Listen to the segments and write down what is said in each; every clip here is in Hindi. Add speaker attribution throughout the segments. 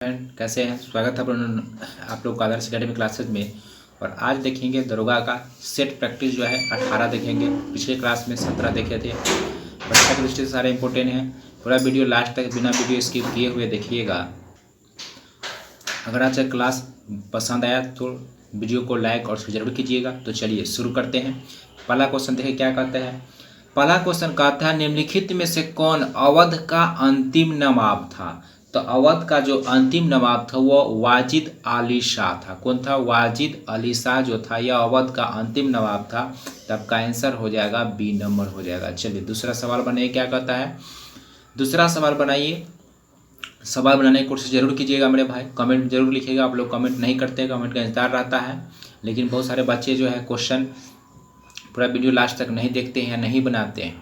Speaker 1: फ्रेंड कैसे हैं। स्वागत है आप लोग का आदर्श अकेडमी क्लासेज में। और आज देखेंगे दरोगा का सेट प्रैक्टिस जो है 18 देखेंगे। पिछले क्लास में 17 देखे थे। बच्चा के दृष्टि से सारे इंपॉर्टेंट हैं। पूरा वीडियो लास्ट तक बिना वीडियो स्किप किए हुए देखिएगा। अगर आज क्लास पसंद आया तो वीडियो को लाइक और शेयर जरूर कीजिएगा। तो चलिए शुरू करते हैं। पहला क्वेश्चन देखिए क्या कहता है। पहला क्वेश्चन कहता है निम्नलिखित में से कौन अवध का अंतिम नवाब था। तो अवध का जो अंतिम नवाब था वो वाजिद अली शाह था। कौन था? वाजिद अली शाह जो था यह अवध का अंतिम नवाब था। तब का आंसर हो जाएगा बी नंबर हो जाएगा। चलिए दूसरा सवाल बनाइए क्या कहता है। दूसरा सवाल बनाइए। सवाल बनाने की कोशिश जरूर कीजिएगा मेरे भाई। कमेंट जरूर लिखिएगा। आप लोग कमेंट नहीं करते, कमेंट का इंतजार रहता है। लेकिन बहुत सारे बच्चे जो है क्वेश्चन पूरा वीडियो लास्ट तक नहीं देखते हैं, नहीं बनाते हैं।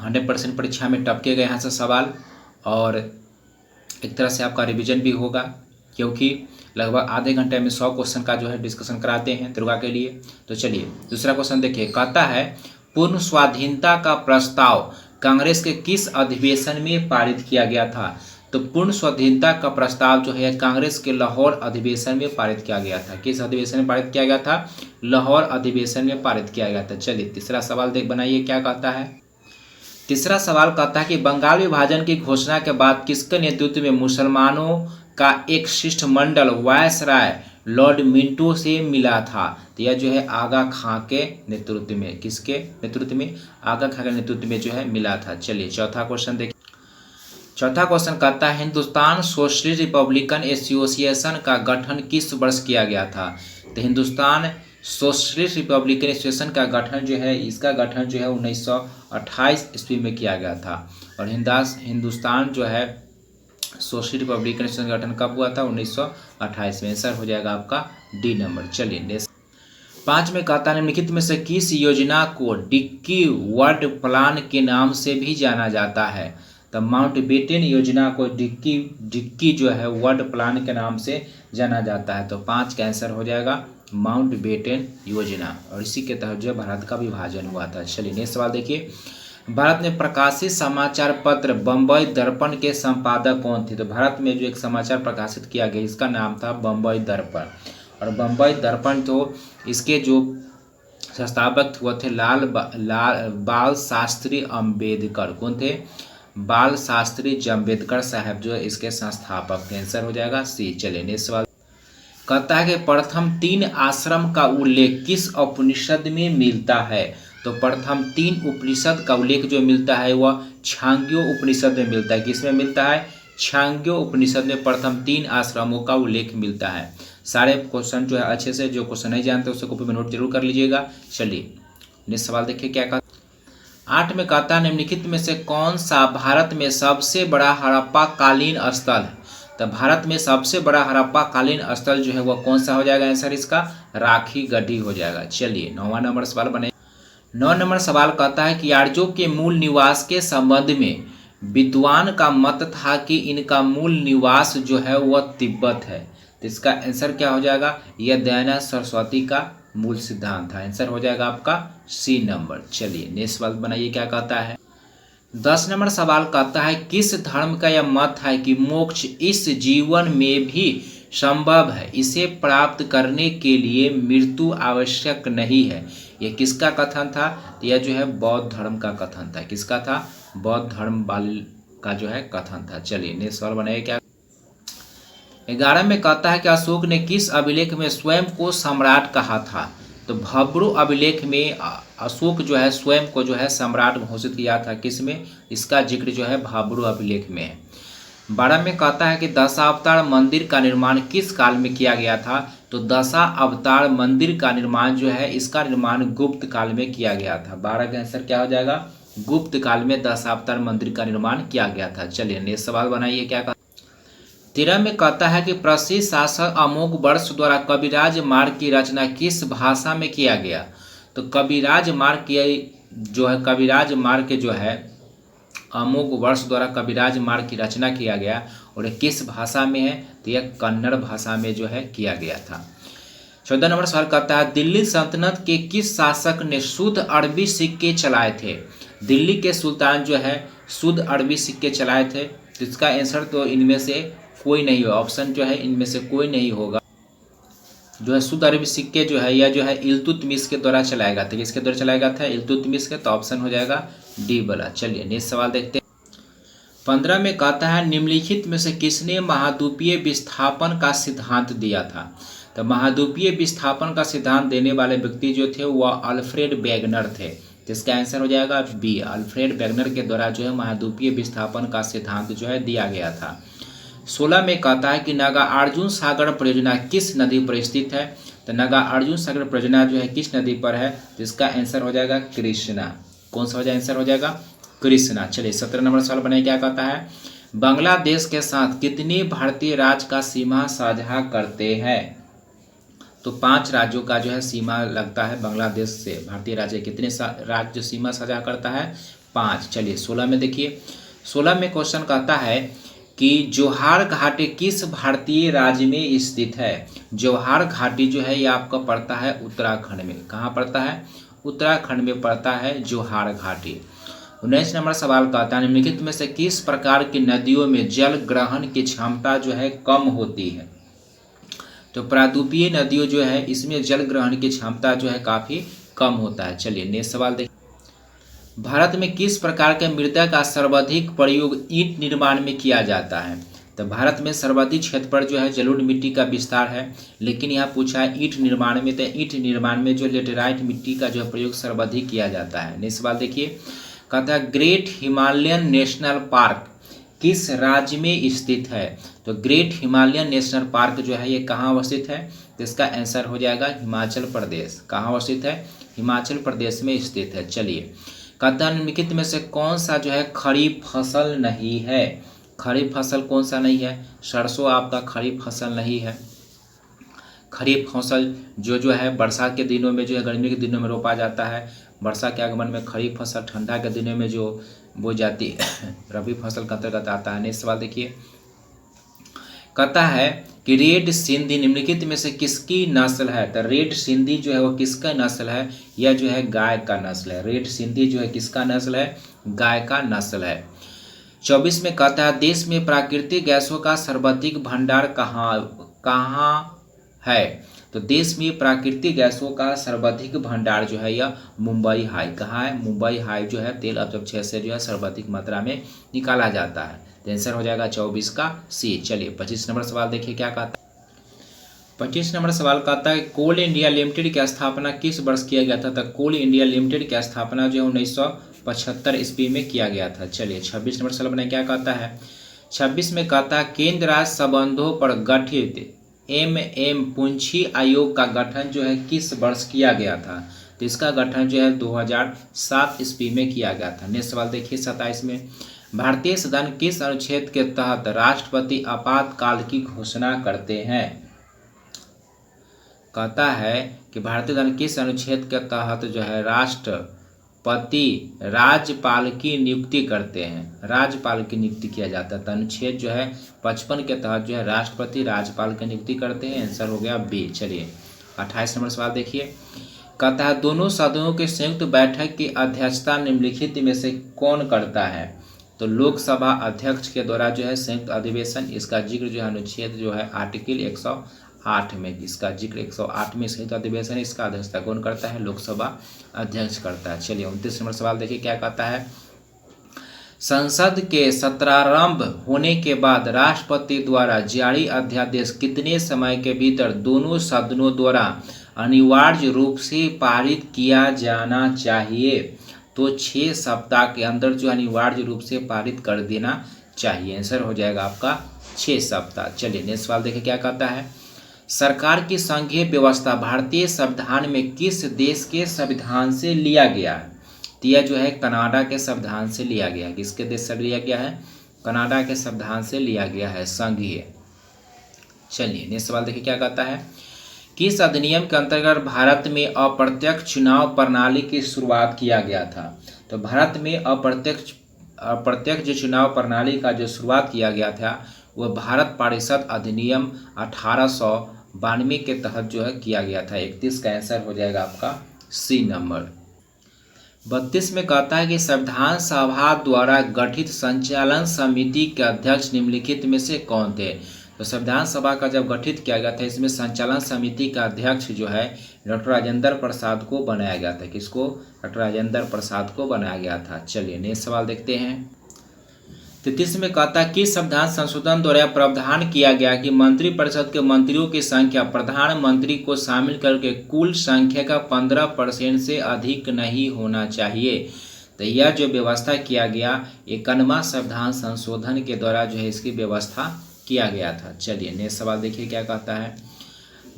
Speaker 1: 100% परीक्षा में टपके गए यहाँ से सवाल और एक तरह से आपका रिवीजन भी होगा, क्योंकि लगभग आधे घंटे में 100 क्वेश्चन का जो है डिस्कशन कराते हैं दरोगा के लिए। तो चलिए दूसरा क्वेश्चन देखिए। कहता है पूर्ण स्वाधीनता का प्रस्ताव कांग्रेस के किस अधिवेशन में पारित किया गया था। तो पूर्ण स्वाधीनता का प्रस्ताव जो है कांग्रेस के लाहौर अधिवेशन में पारित किया गया था। किस अधिवेशन में पारित किया गया था? लाहौर अधिवेशन में पारित किया गया था। चलिए तीसरा सवाल बनाइए क्या कहता है। तीसरा सवाल कहता है कि बंगाल विभाजन की घोषणा के बाद किसके नेतृत्व में मुसलमानों का एक शिष्टमंडल वायसराय लॉर्ड मिंटो से मिला था। तो यह जो है आगा खां के नेतृत्व में, किसके नेतृत्व में? आगा खां के नेतृत्व में जो है मिला था। चलिए चौथा क्वेश्चन देखिए। चौथा क्वेश्चन कहता है हिंदुस्तान सोशलिस्ट रिपब्लिकन एसोसिएशन का गठन किस वर्ष किया गया था। तो हिंदुस्तान सोशलिस्ट रिपब्लिकन एसोसिएशन का गठन जो है, इसका गठन जो है 1928 ईस्वी में किया गया था। और हिंदुस्तान जो है सोशलिस्ट रिपब्लिकन एसोसिएशन का गठन कब हुआ था? 1928 में। आंसर हो जाएगा आपका डी नंबर। चलिए नेक्स्ट 5 में कहता है निम्नलिखित में से किस योजना को डिक्की वर्ल्ड प्लान के नाम से भी जाना जाता है। तो माउंटबेटन योजना को डिक्की जो है वर्ल्ड प्लान के नाम से जाना जाता है। तो 5 का आंसर हो जाएगा माउंटबेटन योजना। और इसी के तहत जो भारत का विभाजन हुआ था। चलिए नेक्स्ट सवाल देखिए। भारत में प्रकाशित समाचार पत्र बम्बई दर्पण के संपादक कौन थे। तो भारत में जो एक समाचार प्रकाशित किया गया इसका नाम था बम्बई दर्पण। और बम्बई दर्पण तो इसके जो संस्थापक वो थे बाल शास्त्री अम्बेडकर। कौन थे? बाल शास्त्री अम्बेडकर साहब जो इसके संस्थापक थे। आंसर हो जाएगा सी। चलिए नेक्स्ट सवाल कहता है कि प्रथम 3 आश्रम का उल्लेख किस उपनिषद में मिलता है। तो प्रथम 3 उपनिषद का उल्लेख जो मिलता है वह छांग्यो उपनिषद में मिलता है। किसमें मिलता है? छांग्यो उपनिषद में प्रथम 3 आश्रमों का उल्लेख मिलता है। सारे क्वेश्चन जो है अच्छे से, जो क्वेश्चन नहीं जानते उसको कॉपी में नोट जरूर कर लीजिएगा। चलिए नेक्स्ट सवाल देखिए क्या कहता है। 8 में कहता है निम्नलिखित में से कौन सा भारत में सबसे बड़ा हड़प्पा कालीन स्थल है। तो भारत में सबसे बड़ा हड़प्पा कालीन स्थल जो है वह कौन सा हो जाएगा? आंसर इसका राखी गढ़ी हो जाएगा। चलिए 9वां नंबर सवाल बने। 9 नंबर सवाल कहता है कि आर्यों के मूल निवास के संबंध में विद्वान का मत था कि इनका मूल निवास जो है वह तिब्बत है। तो इसका आंसर क्या हो जाएगा? यह दयानंद सरस्वती का मूल सिद्धांत था। आंसर हो जाएगा आपका सी नंबर। चलिए नेक्स्ट सवाल बनाइए क्या कहता है। 10 नंबर सवाल कहता है किस धर्म का यह मत है कि मोक्ष इस जीवन में भी संभव है, इसे प्राप्त करने के लिए मृत्यु आवश्यक नहीं है। यह किसका कथन था? यह जो है बौद्ध धर्म का कथन था। किसका था? बौद्ध धर्म वाले का जो है कथन था। चलिए नेक्स्ट सवाल बनाइए क्या। 11 में कहता है कि अशोक ने किस अभिलेख में स्वयं को सम्राट कहा था। तो भब्रू अभिलेख में अशोक जो है स्वयं को जो है सम्राट घोषित किया था। किसमें? इसका जिक्र जो है भब्रू अभिलेख में है। 12 में कहता है कि दशावतार मंदिर का निर्माण किस काल में किया गया था। तो दशावतार मंदिर का निर्माण जो है इसका निर्माण गुप्त काल में किया गया था। 12 का आंसर क्या हो जाएगा? गुप्त काल में दशावतार मंदिर का निर्माण किया गया था। चलिए नेक्स्ट सवाल बनाइए क्या। 13 में कहता है कि प्रसिद्ध शासक अमोघ वर्ष द्वारा कविराज मार्ग की रचना किस भाषा में किया गया। तो कविराज मार्ग जो है अमोघ वर्ष द्वारा कविराज मार्ग की रचना किया गया और किस भाषा में है। तो यह कन्नड़ भाषा में जो है किया गया था। 14 नंबर सवाल कहता है दिल्ली सल्तनत के किस शासक ने शुद्ध अरबी सिक्के चलाए थे। दिल्ली के सुल्तान जो है शुद्ध अरबी सिक्के चलाए थे। तो इसका आंसर तो इनमें से कोई नहीं होगा, ऑप्शन जो है इनमें से कोई नहीं होगा। जो है शुद्ध अरबी सिक्के जो है, यह जो है इल्तुतमिश के द्वारा चलाया गया था। किसके द्वारा चलाया गया था? इल्तुतमिश के। तो ऑप्शन हो जाएगा डी वाला। चलिए नेक्स्ट सवाल देखते हैं। 15 में कहता है निम्नलिखित में से किसने महाद्वीपीय विस्थापन का सिद्धांत दिया था? तो महाद्वीपीय विस्थापन का सिद्धांत देने वाले व्यक्ति जो थे वह अल्फ्रेड वेगनर थे। जिसका आंसर हो जाएगा बी, अल्फ्रेड वेगनर के द्वारा जो है महाद्वीपीय विस्थापन का सिद्धांत जो है दिया गया था। 16 में कहता है कि नागार्जुन सागर परियोजना किस नदी पर स्थित है? तो नागार्जुन सागर परियोजना जो है किस नदी पर है? जिसका आंसर हो जाएगा कृष्णा। कौन सा हो जाएगा आंसर? हो जाएगा कृष्णा। चलिए 17 नंबर सवाल बनाइए। क्या कहता है? बांग्लादेश के साथ कितने भारतीय राज्य का सीमा साझा करते हैं? तो 5 राज्यों का जो है सीमा लगता है बांग्लादेश से। भारतीय राज्य कितने राज्य सीमा साझा करता है? 5। चलिए 16 में देखिए। 16 में क्वेश्चन कहता है कि जोहार घाटी किस भारतीय राज्य में स्थित है? जोहार घाटी जो है ये आपका पड़ता है उत्तराखंड में। कहाँ पड़ता है? उत्तराखंड में पड़ता है जोहार घाटी। 19 नंबर सवाल कहता है निम्नलिखित में से किस प्रकार की नदियों में जल ग्रहण की क्षमता जो है कम होती है? तो प्रायद्वीपीय नदियों जो है इसमें जल ग्रहण की क्षमता जो है काफ़ी कम होता है। चलिए नेक्स्ट सवाल देखिए। भारत में किस प्रकार के मृदा का सर्वाधिक प्रयोग ईंट निर्माण में किया जाता है? तो भारत में सर्वाधिक क्षेत्र पर जो है जलोढ़ मिट्टी का विस्तार है, लेकिन यहाँ पूछा है ईंट निर्माण में। तो ईंट निर्माण में जो लेटेराइट मिट्टी का जो प्रयोग सर्वाधिक किया जाता है। नेक्स्ट सवाल देखिए। कहता है ग्रेट हिमालयन नेशनल पार्क किस राज्य में स्थित है? तो ग्रेट हिमालयन नेशनल पार्क जो है ये कहाँ अवस्थित है? तो इसका आंसर हो जाएगा हिमाचल प्रदेश। कहाँ अवस्थित है? हिमाचल प्रदेश में स्थित है। चलिए कहता है निम्नलिखित में से कौन सा जो है खरीफ फसल नहीं है? खरीफ फसल कौन सा नहीं है? सरसों आपका खरीफ फसल नहीं है। खरीफ फसल जो है वर्षा के दिनों में जो है गर्मी के दिनों में रोपा जाता है। वर्षा के आगमन में खरीफ फसल ठंडा के दिनों में जो बो जाती है रबी फसल के अंतर्गत आता है। नेक्स्ट सवाल देखिए। कहता है कि रेड सिंधी निम्नलिखित में से किसकी नस्ल है? तो रेड सिंधी जो है वो किसका नस्ल है? यह जो है गाय का नस्ल है। रेड सिंधी जो है किसका नस्ल है? गाय का नस्ल है। 24 में कहता है देश में प्राकृतिक गैसों का सर्वाधिक भंडार कहाँ है? तो देश में प्राकृतिक गैसों का सर्वाधिक भंडार जो है यह मुंबई हाई। कहाँ है? मुंबई हाई जो है तेल अपक्षय से जो है सर्वाधिक मात्रा में निकाला जाता है। तो आंसर हो जाएगा 24 का सी। चलिए 25 नंबर सवाल देखिए क्या कहता है। 25 नंबर सवाल कहता है कोल इंडिया लिमिटेड की स्थापना किस वर्ष किया गया था? तो कोल इंडिया लिमिटेड की स्थापना जो है 1975 ईस्वी में किया गया था। चलिए 26 नंबर सवाल बनाए। क्या कहता है? 26 में कहता है केंद्र राज्य संबंधों पर गठित एम पुंछी आयोग का गठन जो है किस वर्ष किया गया था? तो इसका गठन जो है 2007 ईस्वी में किया गया था। नेक्स्ट सवाल देखिए 27 में। भारतीय संविधान किस अनुच्छेद के तहत राष्ट्रपति आपातकाल की घोषणा करते हैं? कहता है कि भारतीय संविधान किस अनुच्छेद के तहत जो है राष्ट्रपति राज्यपाल की नियुक्ति करते हैं? राज्यपाल की नियुक्ति किया जाता है। तो अनुच्छेद जो है 55 के तहत जो है राष्ट्रपति राज्यपाल की नियुक्ति करते हैं। आंसर हो गया बी। चलिए 28 नंबर सवाल देखिए। कहता है दोनों सदनों के संयुक्त बैठक की अध्यक्षता निम्नलिखित में से कौन करता है? तो लोकसभा अध्यक्ष के द्वारा जो है संयुक्त अधिवेशन, इसका जिक्र जो है अनुच्छेद जो है आर्टिकल 108 में, इसका जिक्र 108 में संयुक्त अधिवेशन, इसका अध्यक्षता कौन करता है? लोकसभा अध्यक्ष करता है। चलिए 29 नंबर सवाल देखिए क्या कहता है। संसद के सत्रारंभ होने के बाद राष्ट्रपति द्वारा जारी अध्यादेश कितने समय के भीतर दोनों सदनों द्वारा अनिवार्य रूप से पारित किया जाना चाहिए? तो 6 सप्ताह के अंदर जो अनिवार्य रूप से पारित कर देना चाहिए। आंसर हो जाएगा आपका 6 सप्ताह। चलिए नेक्स्ट सवाल देखिए क्या कहता है। सरकार की संघीय व्यवस्था भारतीय संविधान में किस देश के संविधान से लिया गया है? तो यह जो है कनाडा के संविधान से लिया गया है। किसके देश से लिया गया है? कनाडा के संविधान से लिया गया है संघीय। चलिए नेक्स्ट सवाल देखिए क्या कहता है। किस अधिनियम के अंतर्गत भारत में अप्रत्यक्ष चुनाव प्रणाली की शुरुआत किया गया था? तो भारत में अप्रत्यक्ष जो चुनाव प्रणाली का जो शुरुआत किया गया था वह भारत परिषद अधिनियम 1892 के तहत जो है किया गया था। 31 का आंसर हो जाएगा आपका सी नंबर। 32 में कहता है कि संविधान सभा द्वारा गठित संचालन समिति के अध्यक्ष निम्नलिखित में से कौन थे। तो संविधान सभा का जब गठित किया गया था, इसमें संचालन समिति का अध्यक्ष जो है डॉक्टर राजेंद्र प्रसाद को बनाया गया था। किसको? डॉक्टर राजेंद्र प्रसाद को बनाया गया था। चलिए नेक्स्ट सवाल देखते हैं। 33 में कहता है कि संविधान संशोधन द्वारा प्रावधान किया गया कि मंत्रिपरिषद के मंत्रियों की संख्या प्रधानमंत्री को शामिल करके कुल संख्या का 15% से अधिक नहीं होना चाहिए। तो यह जो व्यवस्था किया गया 51वां संविधान संशोधन के द्वारा जो है इसकी व्यवस्था किया गया था। चलिए नेक्स्ट सवाल देखिए क्या कहता है।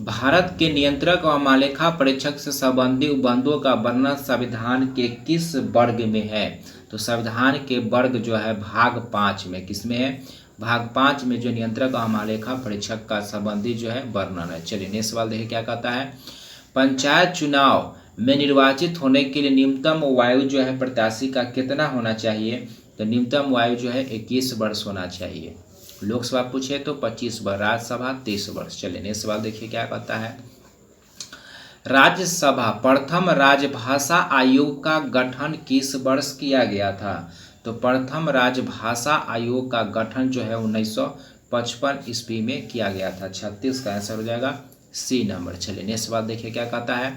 Speaker 1: भारत के नियंत्रक और महालेखा परीक्षक से संबंधित उपबंधों का वर्णन संविधान के किस वर्ग में है। तो संविधान के वर्ग जो है भाग 5 में, किसमें है? भाग 5 में जो नियंत्रक और महालेखा परीक्षक का संबंधी जो है वर्णन है। चलिए नेक्स्ट सवाल देखिए क्या कहता है। पंचायत चुनाव में निर्वाचित होने के लिए न्यूनतम आयु जो है प्रत्याशी का कितना होना चाहिए। तो न्यूनतम आयु जो है 21 वर्ष होना चाहिए। लोकसभा पूछे तो 25 वर्ष, राज्यसभा 30 वर्ष। चलिए नेक्स्ट सवाल देखिए क्या कहता है। राज्यसभा प्रथम राजभाषा आयोग का गठन किस वर्ष किया गया था। तो प्रथम राजभाषा आयोग का गठन जो है 1955 ईस्वी में किया गया था। 36 का आंसर हो जाएगा सी नंबर। चलिए नेक्स्ट सवाल देखिए क्या कहता है।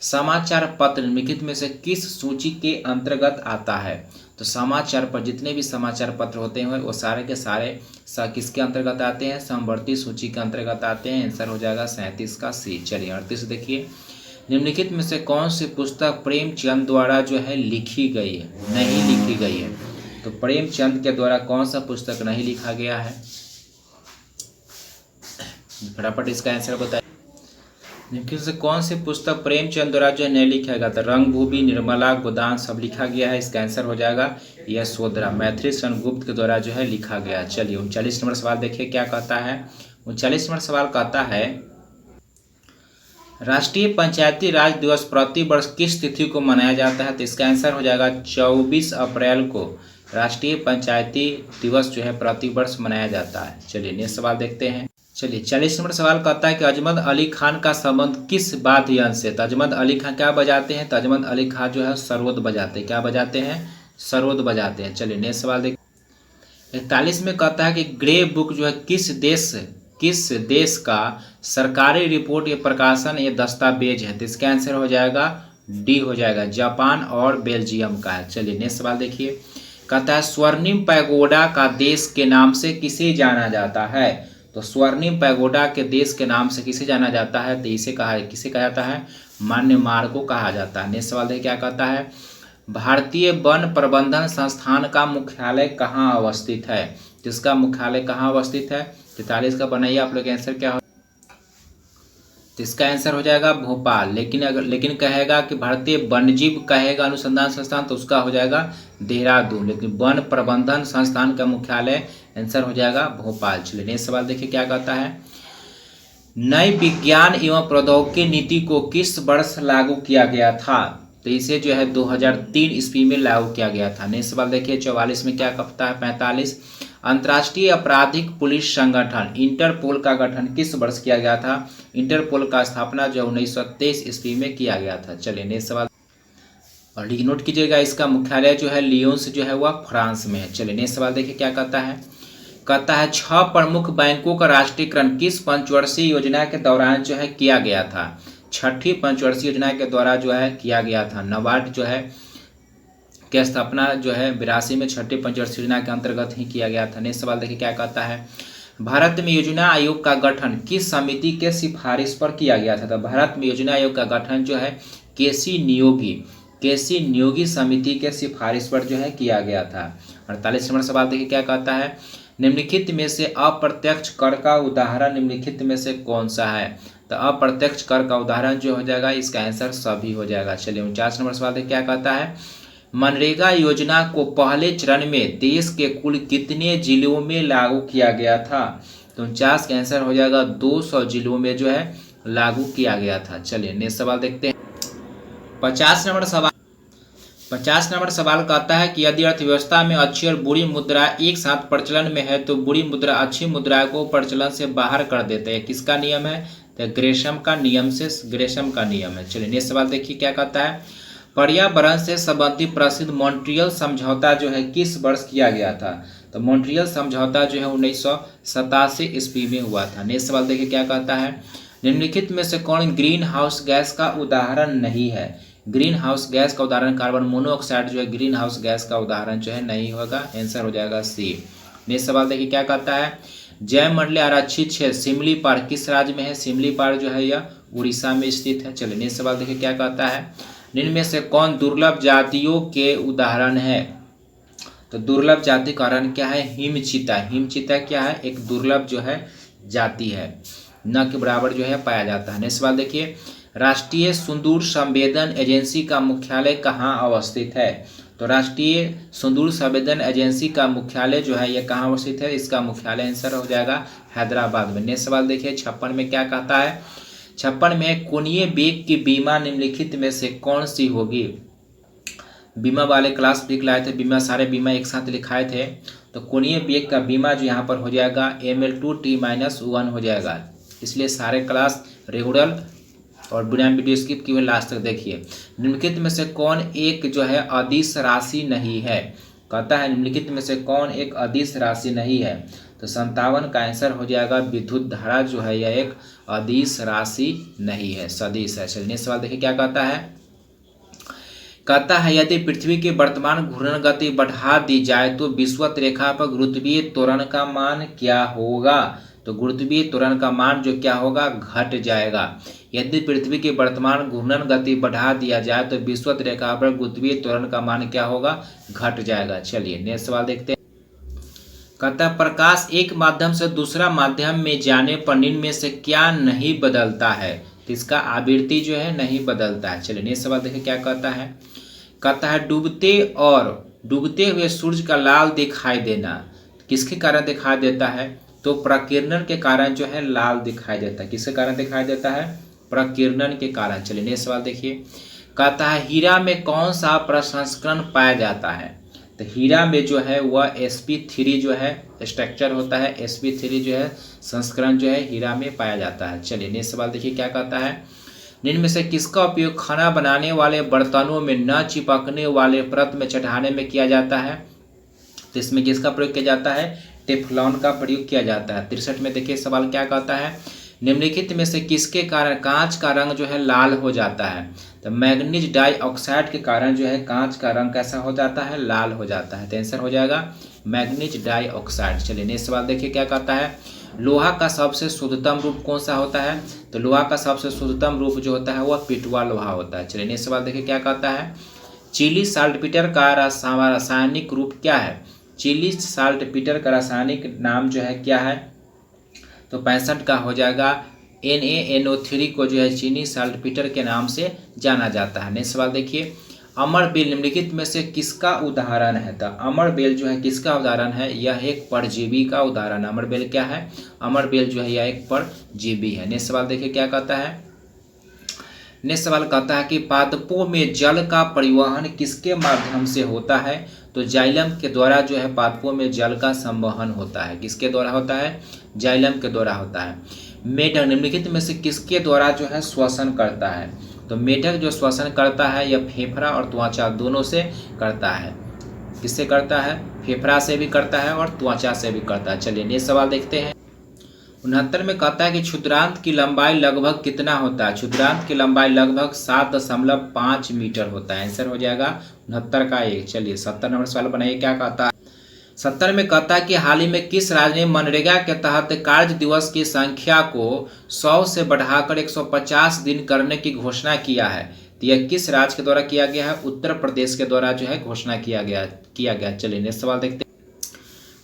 Speaker 1: समाचार पत्र निम्नलिखित में से किस सूची के अंतर्गत आता है। तो समाचार पर जितने भी समाचार पत्र होते हैं वो सारे के सारे किसके अंतर्गत आते हैं? समवर्ती सूची के अंतर्गत आते हैं। आंसर हो जाएगा 37 का सी। चलिए 38 देखिए। निम्नलिखित में से कौन सी पुस्तक प्रेमचंद द्वारा जो है लिखी गई है, नहीं लिखी गई है। तो प्रेमचंद के द्वारा कौन सा पुस्तक नहीं लिखा गया है? फटाफट इसका आंसर बताइए। निम्नलिखित से कौन सी पुस्तक प्रेमचंद द्वारा जो है नहीं लिखा गया था। रंगभूमि, निर्मला, गोदान सब लिखा गया है। इसका आंसर हो जाएगा यशोधरा। मैथिली शरण गुप्त के द्वारा जो है लिखा गया। चलिए 39 नंबर सवाल देखिए क्या कहता है। 39 नंबर सवाल कहता है राष्ट्रीय पंचायती राज दिवस प्रति वर्ष किस तिथि को मनाया जाता है। तो इसका आंसर हो जाएगा 24 अप्रैल को राष्ट्रीय पंचायती दिवस जो है प्रति वर्ष मनाया जाता है। चलिए नेक्स्ट सवाल देखते हैं। चलिए 40 नंबर सवाल कहता है कि अजमत अली खान का संबंध किस वाद्य यंत्र से। तो अजमत अली खान क्या बजाते हैं। तो अजमत अली खान जो है सरोद बजाते हैं। क्या बजाते हैं? सरोद बजाते हैं। चलिए नेक्स्ट सवाल देखिए। 41 में कहता है कि ग्रे बुक जो है किस देश का सरकारी रिपोर्ट या प्रकाशन या दस्तावेज है। तो इसका आंसर हो जाएगा डी हो जाएगा, जापान और बेल्जियम का है। चलिए नेक्स्ट सवाल देखिए। कहता है स्वर्णिम पैगोडा का देश के नाम से किसे जाना जाता है। तो स्वर्णिम पैगोडा के देश के नाम से किसे जाना जाता है। तो किसे कहा जाता है? म्यांमार को कहा जाता है। नेक्स्ट सवाल देखिए क्या कहता है। भारतीय वन प्रबंधन संस्थान का मुख्यालय कहाँ अवस्थित है। जिसका मुख्यालय कहाँ अवस्थित है। 43 का बनाइए आप लोग आंसर क्या हो। तो इसका आंसर हो जाएगा भोपाल। लेकिन कहेगा कि भारतीय वन्यजीव कहेगा अनुसंधान संस्थान तो उसका हो जाएगा देहरादून। लेकिन वन प्रबंधन संस्थान का मुख्यालय आंसर हो जाएगा भोपाल। चलिए नेक्स्ट सवाल देखिए क्या कहता है। नई विज्ञान एवं प्रौद्योगिकी नीति को किस वर्ष लागू किया गया था। तो इसे जो है 2003 ईस्वी में लागू किया गया था। नेक्स्ट सवाल देखिए 44 में क्या कहता है। 45 अंतर्राष्ट्रीय आपराधिक पुलिस संगठन इंटरपोल का गठन किस वर्ष किया गया था। इंटरपोल का स्थापना जो 1923 ईस्वी में किया गया था। चलिए नेक्स्ट सवाल और नोट कीजिएगा इसका मुख्यालय जो है लियोन्स जो है वह फ्रांस में है। चलिए नेक्स्ट सवाल देखिए क्या कहता है। कहता है 6 प्रमुख बैंकों का राष्ट्रीयकरण किस पंचवर्षीय योजना के दौरान जो है किया गया था। 6ठी पंचवर्षीय योजना के द्वारा जो है किया गया था। नाबार्ड जो है की स्थापना जो है 82 में 6ठी पंचवर्षीय योजना के अंतर्गत ही किया गया था। नेक्स्ट सवाल देखिए क्या कहता है। भारत में योजना आयोग का गठन किस समिति के सिफारिश पर किया गया था। तो भारत में योजना आयोग का गठन जो है केसी नियोगी समिति के सिफारिश पर जो है किया गया था। 48 नंबर सवाल देखिए क्या कहता है। निम्नलिखित में से अप्रत्यक्ष कर का उदाहरण निम्नलिखित में से कौन सा है। तो अप्रत्यक्ष कर का उदाहरण जो हो जाएगा इसका आंसर सभी हो जाएगा। चलिए 49 नंबर सवाल देखिए क्या कहता है। मनरेगा योजना को पहले चरण में देश के कुल कितने जिलों में लागू किया गया था। तो 49 का आंसर हो जाएगा 200 जिलों में जो है लागू किया गया था। चलिए नेक्स्ट सवाल देखते हैं। 50 नंबर सवाल कहता है कि यदि अर्थव्यवस्था में अच्छी और बुरी मुद्रा एक साथ प्रचलन में है तो बुरी मुद्रा अच्छी मुद्रा को प्रचलन से बाहर कर देते हैं। किसका नियम है। तो ग्रेशम का नियम है। चलिए नेक्स्ट सवाल देखिए क्या कहता है। पर्यावरण से संबंधित प्रसिद्ध मॉन्ट्रियल समझौता जो है किस वर्ष किया गया था? तो मॉन्ट्रियल समझौता जो है 1987 ईस्वी में हुआ था। नेक्स्ट सवाल देखिए क्या कहता है, निम्नलिखित में से कौन ग्रीन हाउस गैस का उदाहरण नहीं है? ग्रीन हाउस गैस का उदाहरण कार्बन मोनोऑक्साइड जो है ग्रीन हाउस गैस का उदाहरण जो है नहीं होगा। आंसर हो जाएगा सी। नेक्स्ट सवाल देखिए क्या कहता है, जयमंडली आरक्षित क्षेत्र सिमलीपाल किस राज्य में है? सिमलीपाल जो है यह उड़ीसा में स्थित है। चलिए नेक्स्ट सवाल देखिए क्या कहता है, निम्न में से कौन दुर्लभ जातियों के उदाहरण है? तो दुर्लभ जाति का उदाहरण क्या है? हिमचीता। हिमचीता क्या है? एक दुर्लभ जो है जाति है, न के बराबर जो है पाया जाता है। नेक्स्ट सवाल देखिए, राष्ट्रीय सुदूर संवेदन एजेंसी का मुख्यालय कहाँ अवस्थित है? तो राष्ट्रीय सुदूर संवेदन एजेंसी का मुख्यालय जो है यह कहाँ अवस्थित है? इसका मुख्यालय आंसर हो जाएगा हैदराबाद में। नेक्स्ट सवाल देखिए 56 में क्या कहता है, 56 में कोणीय वेग की बीमा निम्नलिखित में से कौन सी होगी? बीमा वाले क्लास भी लाए थे, बीमा सारे बीमा एक साथ लिखाए थे। तो कोणीय वेग का बीमा जो यहाँ पर हो जाएगा ML2T-1 हो जाएगा, इसलिए सारे क्लास रेगुलर और बिना वीडियो स्किप किए लास्ट तक देखिए। निम्नलिखित में से कौन एक जो है अदिश राशि नहीं है? कहता है निम्नलिखित में से कौन एक अदिश राशि नहीं है? तो 57 का आंसर हो जाएगा विद्युत धारा जो है यह एक अदिश राशि नहीं है, सदिश है। चलिए सवाल देखिए क्या कहता है, कहता है यदि पृथ्वी की वर्तमान घूर्णन गति बढ़ा दी जाए तो विषुवत रेखा पर गुरुत्वीय त्वरण का मान क्या होगा? तो गुरुत्वीय त्वरण का मान जो क्या होगा? घट जाएगा। यदि पृथ्वी की वर्तमान घूर्णन गति बढ़ा दिया जाए तो विषुवत रेखा पर गुरुत्वीय त्वरण का मान क्या होगा? घट जाएगा। चलिए नेक्स्ट सवाल देखते हैं, कहता है प्रकाश एक माध्यम से दूसरा माध्यम में जाने पर निम्न में से क्या नहीं बदलता है? तो इसका आवृत्ति जो है नहीं बदलता है। चलिए नेक्स्ट सवाल देखिए क्या कहता है, कहता है डूबते हुए सूर्य का लाल दिखाई देना किसके कारण दिखाई देता है? तो प्रकीर्णन के कारण जो है लाल दिखाई देता है। किसके कारण दिखाई देता है? प्रकीर्णन के कारण। चलिए नेक्स्ट सवाल देखिए, कहता है हीरा में कौन सा प्रसंस्करण पाया जाता है? तो हीरा में जो है वह sp3 जो है स्ट्रक्चर होता है, sp3 जो है संस्करण जो है हीरा में पाया जाता है। चलिए नेक्स्ट सवाल देखिए क्या कहता है, निम्न में से किसका उपयोग खाना बनाने वाले बर्तनों में न चिपकने वाले परत में चढ़ाने में किया जाता है? तो इसमें किसका प्रयोग किया जाता है? टेफ्लॉन का प्रयोग किया जाता है। 63 में देखिए सवाल क्या कहता है, निम्नलिखित में से किसके कारण कांच का रंग जो है लाल हो जाता है? तो मैग्नीज डाइऑक्साइड के कारण जो है कांच का रंग कैसा हो जाता है? लाल हो जाता है। तो आंसर हो जाएगा मैग्नीज डाइऑक्साइड। चलिए नेक्स्ट सवाल देखिए क्या कहता है, लोहा का सबसे शुद्धतम रूप कौन सा होता है? तो लोहा का सबसे शुद्धतम रूप जो होता है वह पिटवा लोहा होता है। चलिए नेक्स्ट सवाल देखिए क्या कहता है, चिली साल्टपीटर का रासायनिक रूप क्या है? चिली साल्टपीटर का रासायनिक नाम जो है क्या है? तो 65 का हो जाएगा NaNO3 को जो है चीनी साल्टपीटर के नाम से जाना जाता है। नेक्स्ट सवाल देखिए, अमर बेल निम्नलिखित में से किसका उदाहरण है? तो अमर बेल जो है किसका उदाहरण है? यह एक परजीवी का उदाहरण है। अमर बेल क्या है? अमर बेल जो है यह एक परजीवी है। नेक्स्ट सवाल देखिए क्या कहता है, नेक्स्ट सवाल कहता है कि पादपों में जल का परिवहन किसके माध्यम से होता है? तो जाइलम के द्वारा जो है पादपों में जल का संवहन होता है। किसके द्वारा होता है? जाइलम के द्वारा होता है। मेढक निम्नलिखित में से किसके द्वारा जो है श्वसन करता है? तो मेढक जो श्वसन करता है यह फेफड़ा और त्वचा दोनों से करता है। किससे करता है? फेफड़ा से भी करता है और त्वचा से भी करता है। चलिए नेक्स्ट सवाल देखते हैं, 69 में कहता है कि क्षुद्रांत की लंबाई लगभग कितना होता है? क्षुद्रांत की लंबाई लगभग 7.5 मीटर होता है। आंसर हो जाएगा 69 का 1। चलिए 70 नंबर सवाल बनाइए क्या कहता है, 70 में कहता है कि हाल ही में किस राज्य ने मनरेगा के तहत कार्य दिवस की संख्या को 100 से बढ़ाकर 150 दिन करने की घोषणा किया है? तो यह किस राज्य के द्वारा किया गया है? उत्तर प्रदेश के द्वारा जो है घोषणा किया गया। चलिए नेक्स्ट सवाल देखते हैं,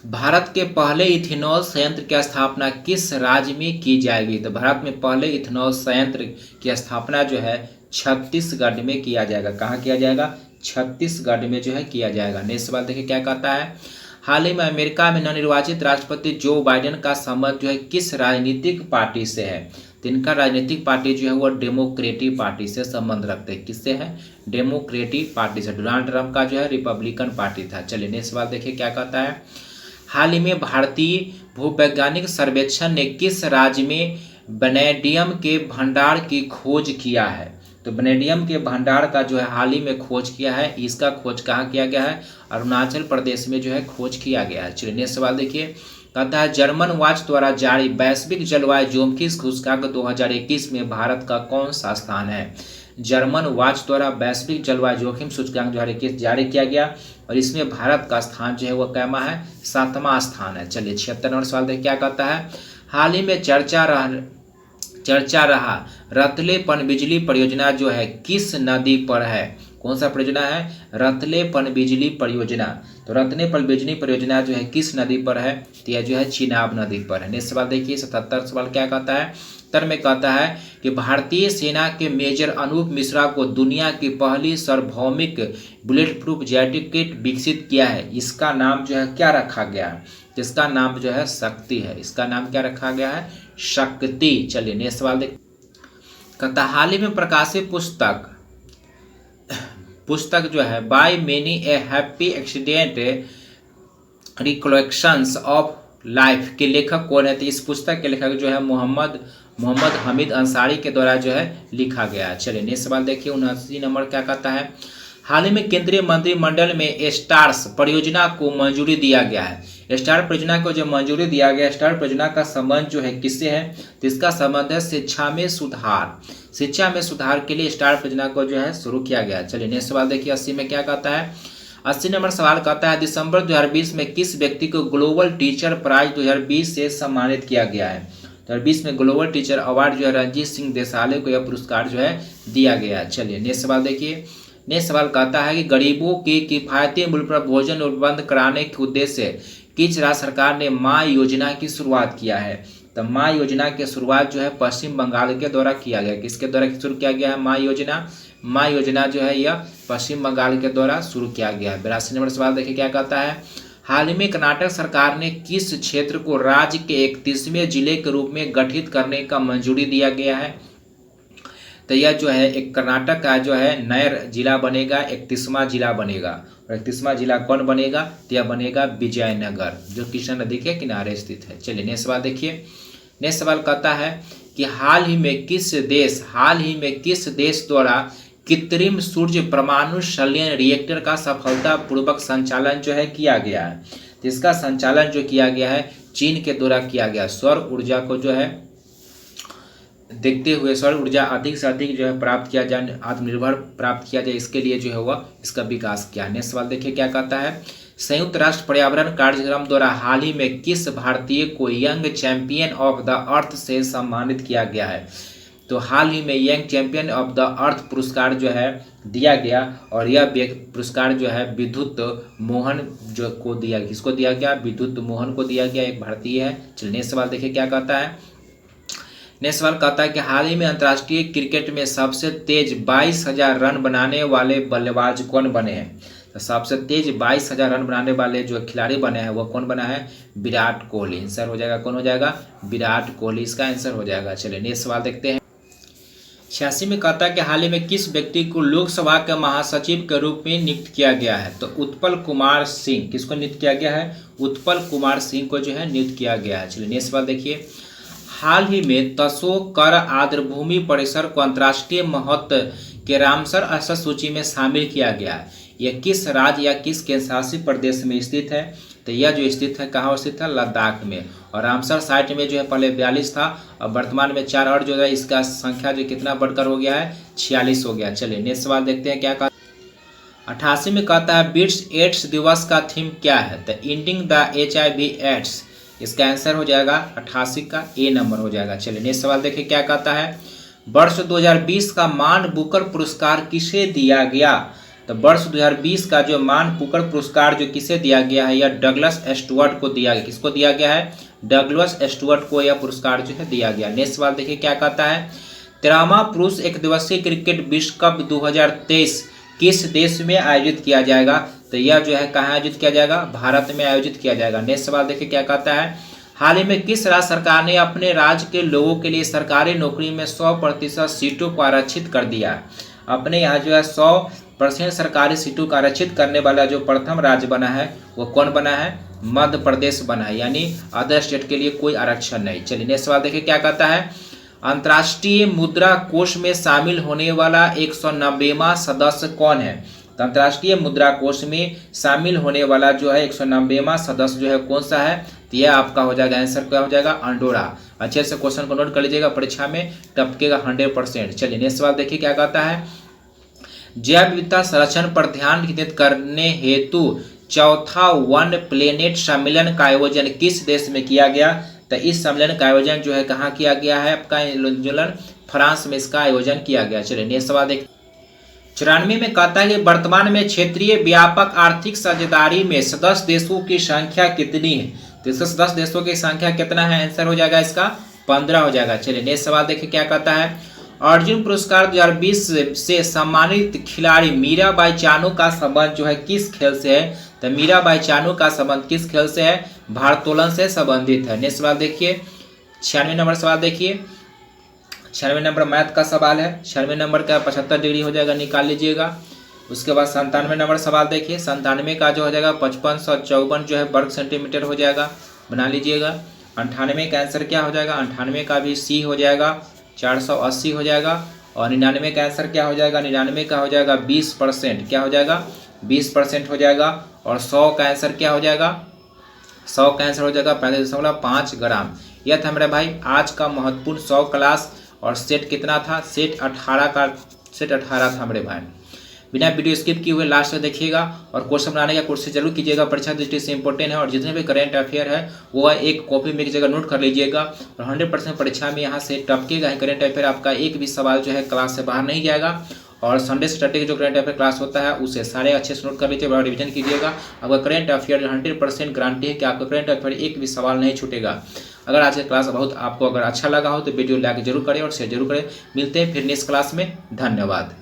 Speaker 1: भारत के पहले इथेनॉल संयंत्र की स्थापना किस राज्य में की जाएगी? तो भारत में पहले इथेनॉल संयंत्र की स्थापना जो है छत्तीसगढ़ में किया जाएगा। कहाँ किया जाएगा? छत्तीसगढ़ में जो है किया जाएगा। नेक्स्ट सवाल देखिए क्या कहता है, हाल ही में अमेरिका में नवनिर्वाचित राष्ट्रपति जो बाइडेन का संबंध जो है किस राजनीतिक पार्टी से है? तो इनका राजनीतिक पार्टी जो है वो डेमोक्रेटिक पार्टी से संबंध रखते हैं। किससे है? डेमोक्रेटिक पार्टी से। डोनाल्ड ट्रंप का जो है रिपब्लिकन पार्टी था। चलिए नेक्स्ट सवाल देखिए क्या कहता है, हाल ही में भारतीय भूवैज्ञानिक सर्वेक्षण ने किस राज्य में वैनेडियम के भंडार की खोज किया है? तो वनेडियम के भंडार का जो है हाल ही में खोज किया है। इसका खोज कहाँ किया गया है? अरुणाचल प्रदेश में जो है खोज किया गया है। चलिए नेक्स्ट सवाल देखिए, कहता है जर्मन वॉच द्वारा जारी वैश्विक जलवायु जोखिम सूचकांक 2021 में भारत का कौन सा स्थान है? जर्मन वॉच द्वारा वैश्विक जलवायु जोखिम सूचकांक 2021 जारी किया गया और इसमें भारत का स्थान जो है वह कैमा है? 7वां स्थान है। चलिए 76 नंबर सवाल देखिए, क्या कहता है? हाल ही में चर्चा रहा रतले पनबिजली परियोजना जो है किस नदी पर है? कौन सा परियोजना है? रतले पनबिजली परियोजना। तो रतले पनबिजली परियोजना जो है किस नदी पर है? तो यह जो है चिनाब नदी पर है। नेक्स्ट सवाल देखिए 77 सवाल क्या कहता है? उत्तर में कहता है कि भारतीय सेना के मेजर अनूप मिश्रा को दुनिया की पहली सार्वभौमिक बुलेट प्रूफ जैकेट विकसित किया है। इसका नाम जो है क्या रखा गया है? इसका नाम जो है शक्ति है। इसका नाम क्या रखा गया है? शक्ति। चलिए नेक्स्ट सवाल देख, कहता हाल ही में प्रकाशित पुस्तक जो है by many A happy accident recollections of life के लेखक कौन है? तो इस पुस्तक के लेखक जो है मोहम्मद हमीद अंसारी के द्वारा जो है लिखा गया है। चलिए नेक्स्ट सवाल देखिए 79 नंबर क्या कहता है? हाल ही में केंद्रीय मंत्रिमंडल में स्टार्स परियोजना को मंजूरी दिया गया है। स्टार परियोजना को जो मंजूरी दिया गया, स्टार परियोजना का संबंध जो है किससे है? तो इसका संबंध है शिक्षा में सुधार के लिए स्टार परियोजना को जो है शुरू किया गया। चलिए नेक्स्ट सवाल देखिए 80 में क्या कहता है? 80 नंबर सवाल कहता है दिसंबर 2020 में किस व्यक्ति को ग्लोबल टीचर प्राइज 2020 से सम्मानित किया गया है? 2020 में ग्लोबल टीचर अवार्ड जो है रणजीत सिंह देसाले को यह पुरस्कार जो है दिया गया। चलिए नेक्स्ट सवाल देखिए, नेक्स्ट सवाल कहता है कि गरीबों की किफायती मूल्य पर भोजन उपलब्ध कराने के उद्देश्य से किस राज्य सरकार ने माँ योजना की शुरुआत किया है? तो माँ योजना की शुरुआत जो है पश्चिम बंगाल के द्वारा किया गया। किसके द्वारा शुरू किया गया है माँ योजना? माँ योजना जो है यह पश्चिम बंगाल के द्वारा शुरू किया गया है। 82 नंबर सवाल देखिए क्या कहता है? हाल ही में कर्नाटक सरकार ने किस क्षेत्र को राज्य के 31वें जिले के रूप में गठित करने का मंजूरी दिया गया है? तो यह जो है एक कर्नाटक का जो है नया जिला बनेगा, 31वां जिला बनेगा। और 31वां जिला कौन बनेगा? तो यह बनेगा विजयनगर, जो कृष्णा नदी के किनारे स्थित है। चलिए नेक्स्ट सवाल देखिए, नेक्स्ट सवाल कहता है कि हाल ही में किस देश द्वारा कृत्रिम सूर्य परमाणु संलयन रिएक्टर का सफलतापूर्वक संचालन जो है किया गया है? तो इसका संचालन जो किया गया है चीन के द्वारा किया गया। सौर ऊर्जा को जो है देखते हुए सौर ऊर्जा अधिक से अधिक जो है प्राप्त किया जाए, आत्मनिर्भर प्राप्त किया जाए, इसके लिए जो है वह इसका विकास किया। नेक्स्ट सवाल देखिए क्या कहता है? संयुक्त राष्ट्र पर्यावरण कार्यक्रम द्वारा हाल ही में किस भारतीय को young champion of the earth से सम्मानित किया गया है? तो हाल ही में young champion of the earth पुरस्कार जो है दिया गया और यह पुरस्कार जो है विद्युत मोहन जो को दिया गया। किसको दिया गया? विद्युत मोहन को दिया गया, एक भारतीय है। चलिए नेक्स्ट सवाल देखिए क्या कहता है? नेक्स्ट सवाल कहता है कि हाल ही में अंतर्राष्ट्रीय क्रिकेट में सबसे तेज 22,000 रन बनाने वाले बल्लेबाज कौन बने हैं? तो सबसे तेज 22,000 रन बनाने वाले जो खिलाड़ी बने हैं वो कौन बना है? विराट कोहली। आंसर हो जाएगा, कौन हो जाएगा? विराट कोहली इसका आंसर हो जाएगा। चलिए नेक्स्ट सवाल देखते हैं 86 में कहता है कि हाल ही में किस व्यक्ति को लोकसभा के महासचिव के रूप में नियुक्त किया गया है? तो उत्पल कुमार सिंह। किसको नियुक्त किया गया है? उत्पल कुमार सिंह को जो है नियुक्त किया गया है। चलिए नेक्स्ट सवाल देखिए, हाल ही में तसोकर आर्द्रभूमि परिसर को अंतर्राष्ट्रीय महत्व के रामसर स्थल सूची में शामिल किया गया है। यह किस राज्य या किस केंद्रशासित प्रदेश में स्थित है? तो यह जो स्थित है कहाँ स्थित है? लद्दाख में। और रामसर साइट में जो है पहले 42 था और वर्तमान में 4 और जो है इसका संख्या जो कितना बढ़कर हो गया है? 46 हो गया। चलिए नेक्स्ट सवाल देखते हैं क्या कहा? 88 में कहता है विश्व एड्स दिवस का थीम क्या है? तो इंडिंग द HIV एड्स। इसका आंसर हो जाएगा 88 का ए नंबर हो जाएगा। चलिए नेक्स्ट सवाल देखिए क्या कहता है? वर्ष 2020 का मान बुकर पुरस्कार किसे दिया गया? तो वर्ष 2020 का जो मान बुकर पुरस्कार जो किसे दिया गया है? यह डगलस स्टुअर्ट को दिया गया। किसको दिया गया है? डगलस स्टुअर्ट को यह पुरस्कार जो है दिया गया। नेक्स्ट सवाल देखिए क्या कहता है? 13वां पुरुष एक दिवसीय क्रिकेट विश्व कप 2023 किस देश में आयोजित किया जाएगा? तो यह जो है कहाँ आयोजित किया जाएगा? भारत में आयोजित किया जाएगा। नेक्स्ट सवाल देखिए क्या कहता है? हाल ही में किस राज्य सरकार ने अपने राज्य के लोगों के लिए सरकारी नौकरी में 100% सीटों को आरक्षित कर दिया? अपने यहाँ जो है 100% सरकारी सीटों को आरक्षित करने वाला जो प्रथम राज्य बना है वो कौन बना है? मध्य प्रदेश बना है, यानी अदर स्टेट के लिए कोई आरक्षण नहीं। चलिए नेक्स्ट सवाल देखिए क्या कहता है? अंतर्राष्ट्रीय मुद्रा कोष में शामिल होने वाला 190वां सदस्य कौन है? तो अंतर्राष्ट्रीय मुद्रा कोष में शामिल होने वाला जो है 190वां सदस्य जो है कौन सा है? तो यह आपका हो जाएगा, आंसर क्या हो जाएगा? अंडोरा। अच्छे से क्वेश्चन को नोट कर लीजिएगा, परीक्षा में टपकेगा 100%। चलिए नेक्स्ट सवाल देखिए क्या कहता है। जैव विविधता संरक्षण पर ध्यान केंद्रित करने हेतु चौथा वन प्लेनेट सम्मेलन का आयोजन किस देश में किया गया? तो इस सम्मेलन का आयोजन जो है कहाँ किया गया है? आपका फ्रांस में इसका आयोजन किया गया। चलिए नेक्स्ट सवाल देखिए। 94 में कहता है कि वर्तमान में क्षेत्रीय व्यापक आर्थिक साझेदारी में सदस्य देशों की संख्या कितनी है? तो इसका सदस्य देशों की संख्या कितना है? आंसर हो जाएगा इसका 15 हो जाएगा। चलिए नेक्स्ट सवाल देखिए क्या कहता है। अर्जुन पुरस्कार 2020 से सम्मानित खिलाड़ी मीराबाई चानू का संबंध जो है किस खेल से है? तो मीराबाई चानू का संबंध किस खेल से है? भारोत्तोलन से संबंधित है। नेक्स्ट सवाल देखिए 96 नंबर सवाल देखिए। 96 नंबर मैथ का सवाल है। 96 नंबर का 75 डिग्री हो जाएगा, निकाल लीजिएगा। उसके बाद 97 नंबर सवाल देखिए। 97 का जो हो जाएगा 5554 जो है वर्ग सेंटीमीटर हो जाएगा, बना लीजिएगा। 98 का आंसर क्या हो जाएगा? 98 का भी सी हो जाएगा, 480 हो जाएगा। और 99 का आंसर क्या हो जाएगा? 99 का हो जाएगा 20%, क्या हो जाएगा? 20% हो जाएगा। और 100 का आंसर क्या हो जाएगा? 100 का आंसर हो जाएगा 35.5 ग्राम। यह था मेरे भाई आज का महत्वपूर्ण 100 क्लास। और सेट कितना था? सेट 18 था मेरे भाई। बिना वीडियो स्किप किए हुए लास्ट तक देखिएगा और क्वेश्चन बनाने का कोशिश जरूर कीजिएगा, परीक्षा दृष्टि से इंपॉर्टेंट है। और जितने भी करेंट अफेयर है वो एक कॉपी में एक जगह नोट कर लीजिएगा। और 100% परीक्षा में यहाँ से टपकेगा। करेंट अफेयर आपका एक भी सवाल जो है क्लास से बाहर नहीं जाएगा। और संडे सैटरडे जो करेंट अफेयर क्लास होता है उसे सारे अच्छे से नोट कर लीजिएगा और रिवीजन कीजिएगा। आपका करेंट अफेयर 100% गारंटी है कि आपका करेंट अफेयर एक भी सवाल नहीं छूटेगा। अगर आज का क्लास बहुत आपको अगर अच्छा लगा हो तो वीडियो लाइक जरूर करें और शेयर जरूर करें। मिलते हैं फिर नेक्स्ट क्लास में। धन्यवाद।